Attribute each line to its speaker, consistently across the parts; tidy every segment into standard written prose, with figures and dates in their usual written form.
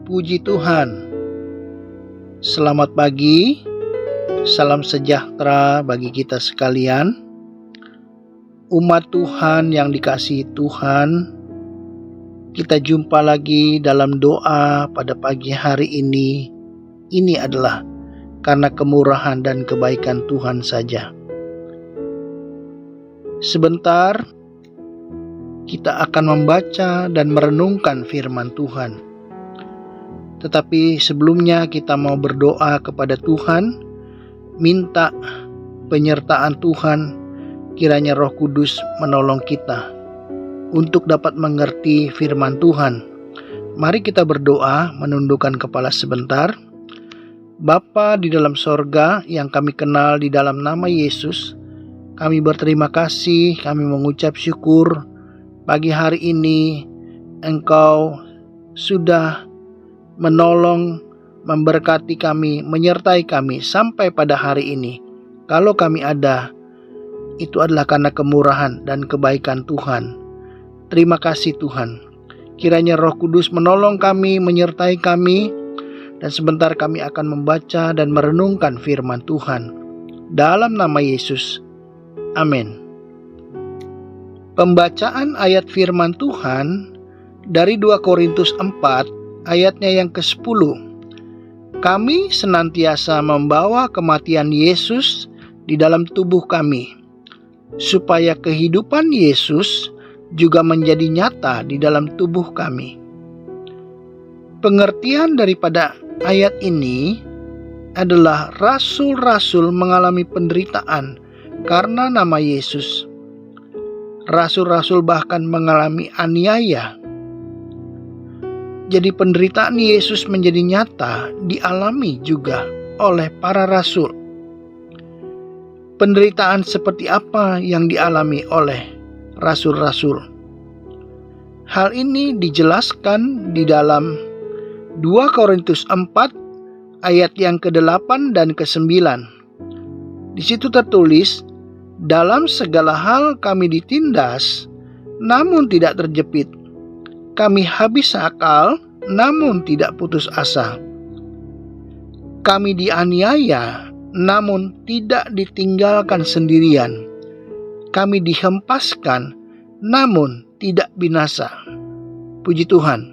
Speaker 1: Puji Tuhan. Selamat pagi, salam sejahtera bagi kita sekalian. Umat Tuhan yang dikasihi Tuhan, kita jumpa lagi dalam doa pada pagi hari ini. Ini adalah karena kemurahan dan kebaikan Tuhan saja. Sebentar kita akan membaca dan merenungkan firman Tuhan. Tetapi sebelumnya kita mau berdoa kepada Tuhan, minta penyertaan Tuhan, kiranya Roh Kudus menolong kita untuk dapat mengerti firman Tuhan. Mari kita berdoa, menundukkan kepala sebentar. Bapa di dalam sorga yang kami kenal di dalam nama Yesus, kami berterima kasih, kami mengucap syukur pagi hari ini Engkau sudah menolong, memberkati kami, menyertai kami sampai pada hari ini. Kalau kami ada, itu adalah karena kemurahan dan kebaikan Tuhan. Terima kasih Tuhan. Kiranya Roh Kudus menolong kami, menyertai kami, dan sebentar kami akan membaca dan merenungkan firman Tuhan. Dalam nama Yesus, amin. Pembacaan ayat firman Tuhan dari 2 Korintus 4 ayatnya yang ke-10. Kami senantiasa membawa kematian Yesus di dalam tubuh kami, supaya kehidupan Yesus juga menjadi nyata di dalam tubuh kami. Pengertian daripada ayat ini adalah rasul-rasul mengalami penderitaan karena nama Yesus. Rasul-rasul bahkan mengalami aniaya. Jadi penderitaan Yesus menjadi nyata dialami juga oleh para rasul. Penderitaan seperti apa yang dialami oleh rasul-rasul? Hal ini dijelaskan di dalam 2 Korintus 4 ayat yang ke-8 dan ke-9. Di situ tertulis, dalam segala hal kami ditindas, namun tidak terjepit. Kami habis akal, namun tidak putus asa. Kami dianiaya, namun tidak ditinggalkan sendirian. Kami dihempaskan, namun tidak binasa. Puji Tuhan.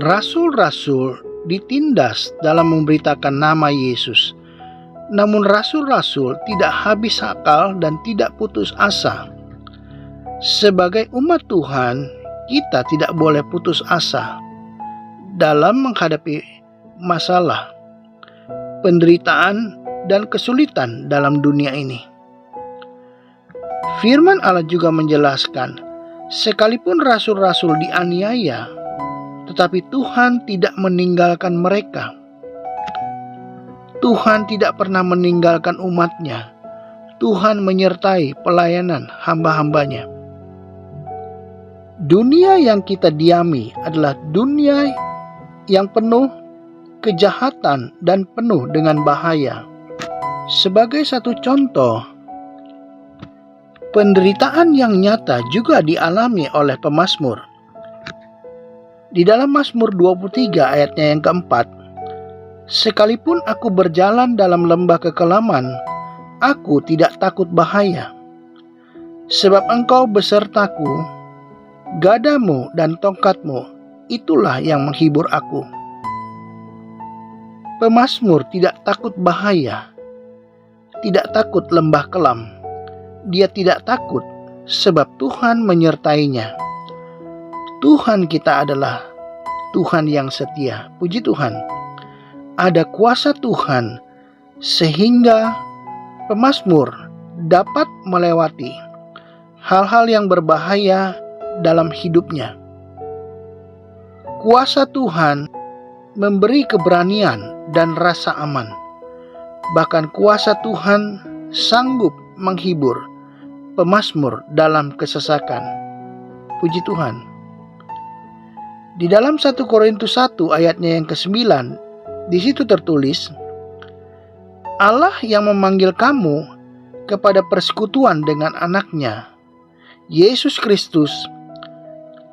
Speaker 1: Rasul-rasul ditindas dalam memberitakan nama Yesus. Namun rasul-rasul tidak habis akal dan tidak putus asa. Sebagai umat Tuhan, kita tidak boleh putus asa dalam menghadapi masalah, penderitaan, dan kesulitan dalam dunia ini. Firman Allah juga menjelaskan, sekalipun rasul-rasul dianiaya, tetapi Tuhan tidak meninggalkan mereka. Tuhan tidak pernah meninggalkan umatnya. Tuhan menyertai pelayanan hamba-hambanya. Dunia yang kita diami adalah dunia yang penuh kejahatan dan penuh dengan bahaya. Sebagai satu contoh, penderitaan yang nyata juga dialami oleh pemazmur. Di dalam Mazmur 23 ayatnya yang keempat, sekalipun aku berjalan dalam lembah kekelaman, aku tidak takut bahaya. Sebab Engkau besertaku, gadamu dan tongkatmu, itulah yang menghibur aku. Pemazmur tidak takut bahaya, tidak takut lembah kelam. Dia tidak takut sebab Tuhan menyertainya. Tuhan kita adalah Tuhan yang setia. Puji Tuhan. Ada kuasa Tuhan sehingga pemazmur dapat melewati hal-hal yang berbahaya dalam hidupnya. Kuasa Tuhan memberi keberanian dan rasa aman. Bahkan kuasa Tuhan sanggup menghibur pemazmur dalam kesesakan. Puji Tuhan. Di dalam 1 Korintus 1 ayatnya yang ke-9, di situ tertulis, Allah yang memanggil kamu kepada persekutuan dengan anaknya, Yesus Kristus,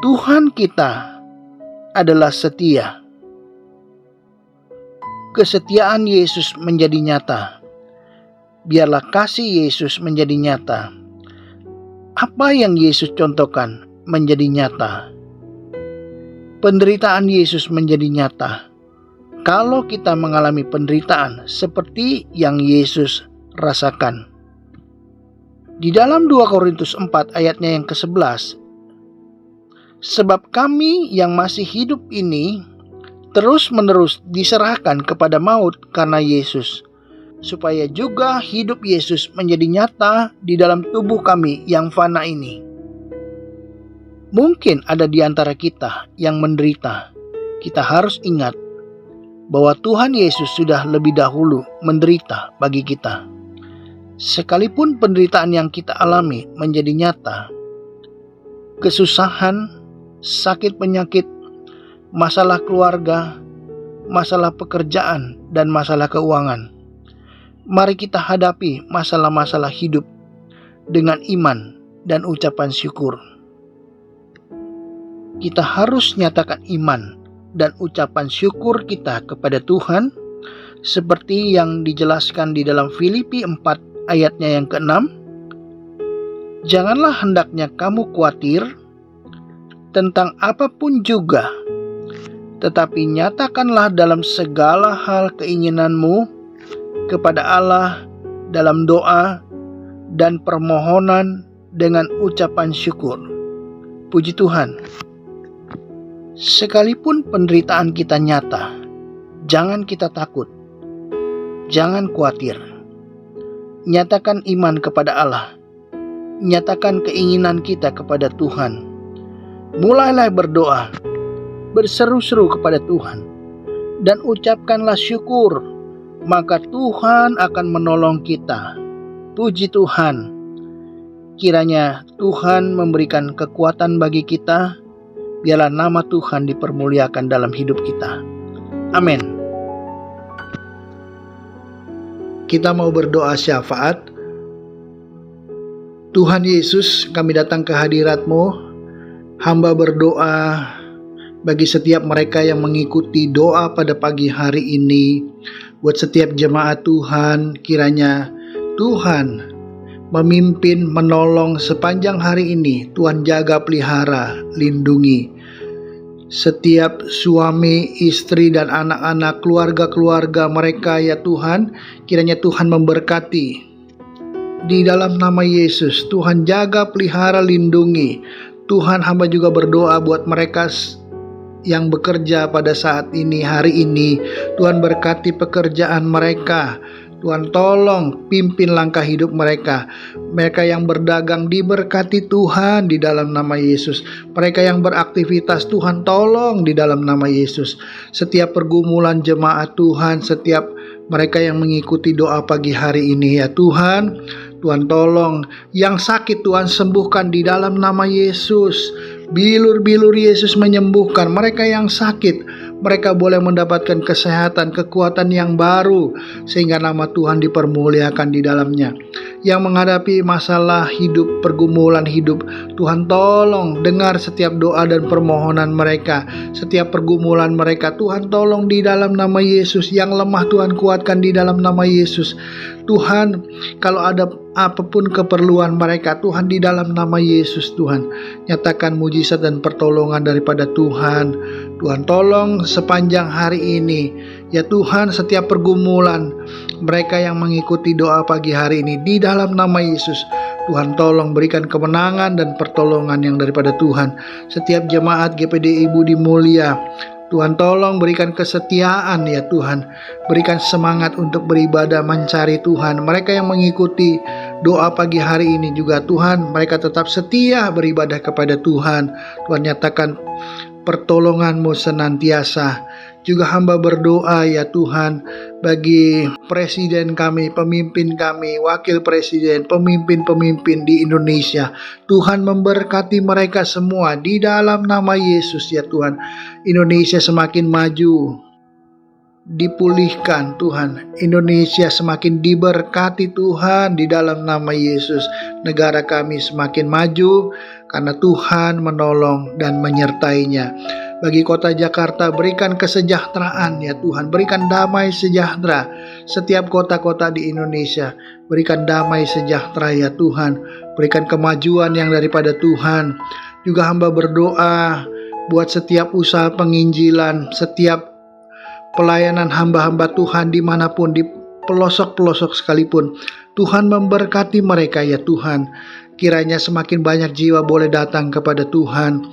Speaker 1: Tuhan kita, adalah setia. Kesetiaan Yesus menjadi nyata. Biarlah kasih Yesus menjadi nyata. Apa yang Yesus contohkan menjadi nyata. Penderitaan Yesus menjadi nyata. Kalau kita mengalami penderitaan seperti yang Yesus rasakan. Di dalam 2 Korintus 4 ayatnya yang ke-11, sebab kami yang masih hidup ini terus-menerus diserahkan kepada maut karena Yesus, supaya juga hidup Yesus menjadi nyata di dalam tubuh kami yang fana ini. Mungkin ada di antara kita yang menderita. Kita harus ingat bahwa Tuhan Yesus sudah lebih dahulu menderita bagi kita. Sekalipun penderitaan yang kita alami menjadi nyata, kesusahan, sakit penyakit, masalah keluarga, masalah pekerjaan, dan masalah keuangan, mari kita hadapi masalah-masalah hidup dengan iman dan ucapan syukur. Kita harus nyatakan iman dan ucapan syukur kita kepada Tuhan seperti yang dijelaskan di dalam Filipi 4 ayatnya yang ke-6. Janganlah hendaknya kamu khawatir tentang apapun juga, tetapi nyatakanlah dalam segala hal keinginanmu kepada Allah dalam doa dan permohonan dengan ucapan syukur. Puji Tuhan. Sekalipun penderitaan kita nyata, jangan kita takut, jangan khawatir. Nyatakan iman kepada Allah, nyatakan keinginan kita kepada Tuhan. Mulailah berdoa, berseru-seru kepada Tuhan, dan ucapkanlah syukur, maka Tuhan akan menolong kita. Puji Tuhan. Kiranya Tuhan memberikan kekuatan bagi kita. Biarlah nama Tuhan dipermuliakan dalam hidup kita. Amin. Kita mau berdoa syafaat. Tuhan Yesus, kami datang ke hadirat-Mu. Hamba berdoa bagi setiap mereka yang mengikuti doa pada pagi hari ini. Buat setiap jemaat Tuhan, kiranya Tuhan memimpin, menolong sepanjang hari ini. Tuhan jaga, pelihara, lindungi setiap suami, istri, dan anak-anak, keluarga-keluarga mereka ya Tuhan. Kiranya Tuhan memberkati. Di dalam nama Yesus, Tuhan jaga, pelihara, lindungi. Tuhan, hamba juga berdoa buat mereka yang bekerja pada saat ini, hari ini. Tuhan berkati pekerjaan mereka. Tuhan tolong pimpin langkah hidup mereka. Mereka yang berdagang diberkati Tuhan di dalam nama Yesus. Mereka yang beraktivitas Tuhan tolong di dalam nama Yesus. Setiap pergumulan jemaat Tuhan, setiap mereka yang mengikuti doa pagi hari ini ya Tuhan. Tuhan tolong yang sakit Tuhan sembuhkan di dalam nama Yesus. Bilur-bilur Yesus menyembuhkan mereka yang sakit. Mereka boleh mendapatkan kesehatan, kekuatan yang baru, sehingga nama Tuhan dipermuliakan di dalamnya. Yang menghadapi masalah hidup, pergumulan hidup, Tuhan tolong dengar setiap doa dan permohonan mereka. Setiap pergumulan mereka, Tuhan tolong di dalam nama Yesus. Yang lemah Tuhan kuatkan di dalam nama Yesus. Tuhan, kalau ada apapun keperluan mereka, Tuhan di dalam nama Yesus, Tuhan nyatakan mujizat dan pertolongan daripada Tuhan. Tuhan tolong sepanjang hari ini ya Tuhan, setiap pergumulan mereka yang mengikuti doa pagi hari ini di dalam nama Yesus. Tuhan tolong berikan kemenangan dan pertolongan yang daripada Tuhan. Setiap jemaat GPD Ibu di Mulia, Tuhan tolong berikan kesetiaan ya Tuhan. Berikan semangat untuk beribadah mencari Tuhan. Mereka yang mengikuti doa pagi hari ini juga Tuhan, mereka tetap setia beribadah kepada Tuhan. Tuhan nyatakan pertolongan-Mu senantiasa. Juga hamba berdoa ya Tuhan bagi presiden kami, pemimpin kami, wakil presiden, pemimpin-pemimpin di Indonesia. Tuhan memberkati mereka semua di dalam nama Yesus ya Tuhan. Indonesia semakin maju, dipulihkan Tuhan. Indonesia semakin diberkati Tuhan di dalam nama Yesus. Negara kami semakin maju karena Tuhan menolong dan menyertainya. Bagi kota Jakarta, berikan kesejahteraan ya Tuhan, berikan damai sejahtera. Setiap kota-kota di Indonesia, berikan damai sejahtera ya Tuhan, berikan kemajuan yang daripada Tuhan. Juga hamba berdoa buat setiap usaha penginjilan, setiap pelayanan hamba-hamba Tuhan dimanapun, di pelosok-pelosok sekalipun. Tuhan memberkati mereka ya Tuhan. Kiranya semakin banyak jiwa boleh datang kepada Tuhan,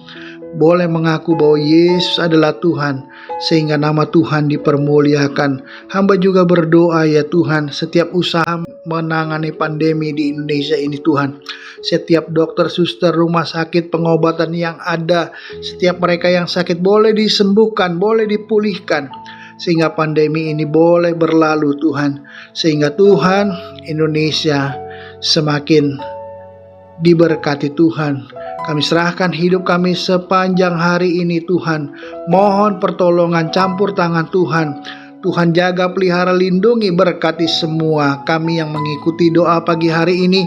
Speaker 1: boleh mengaku bahwa Yesus adalah Tuhan, sehingga nama Tuhan dipermuliakan. Hamba juga berdoa ya Tuhan, setiap usaha menangani pandemi di Indonesia ini Tuhan, setiap dokter, suster, rumah sakit, pengobatan yang ada, setiap mereka yang sakit boleh disembuhkan, boleh dipulihkan, sehingga pandemi ini boleh berlalu Tuhan, sehingga Tuhan Indonesia semakin diberkati Tuhan. Kami serahkan hidup kami sepanjang hari ini Tuhan. Mohon pertolongan campur tangan Tuhan. Tuhan jaga, pelihara, lindungi, berkati semua kami yang mengikuti doa pagi hari ini,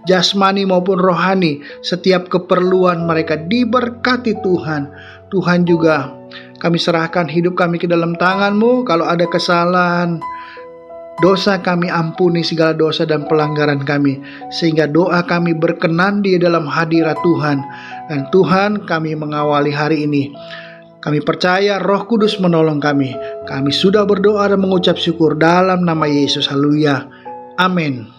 Speaker 1: jasmani maupun rohani. Setiap keperluan mereka diberkati Tuhan. Tuhan juga kami serahkan hidup kami ke dalam tangan-Mu. Kalau ada kesalahan, dosa kami ampuni segala dosa dan pelanggaran kami, sehingga doa kami berkenan di dalam hadirat Tuhan. Dan Tuhan, kami mengawali hari ini, kami percaya Roh Kudus menolong kami. Kami sudah berdoa dan mengucap syukur dalam nama Yesus. Haleluya. Amin.